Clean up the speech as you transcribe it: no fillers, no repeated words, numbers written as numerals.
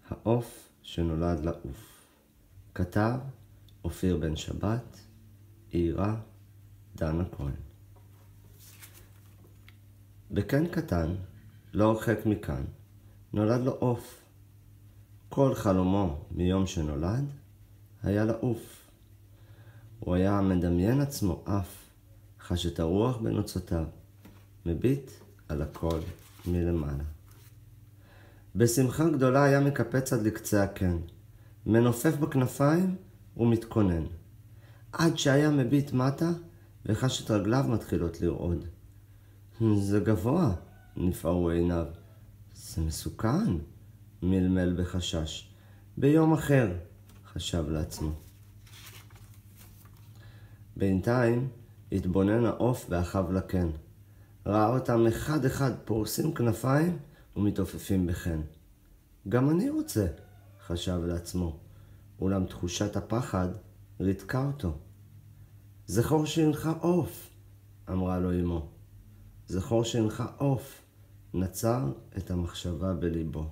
העוף שנולד לעוף. כתב אופיר בן שבת, עירה דנה כהן. בקן קטן, לא הרחק מכאן, נולד לו עוף. כל חלומו מיום שנולד היה לעוף. הוא היה מדמיין עצמו אף, חש את הרוח בנוצותיו, מביט על הכל מלמעלה. בשמחה גדולה היה מקפץ עד לקצה הקן, מנופף בכנפיים ומתכונן, עד שהיה מביט מטה וחש את רגליו מתחילות לרעוד. זה גבוה, נפערו עיניו. זה מסוכן, מלמל בחשש. ביום אחר, חשב לעצמו. בינתיים התבונן העוף ואחיו לקן. ראה אותם אחד אחד פורסים כנפיים ומתעופפים בחן. גם אני רוצה, חשב לעצמו, אולם תחושת הפחד ריתקה אותו. זכור שאינך עוף, אמרה לו אמו. זכור שאינך עוף, נצר את המחשבה בליבו.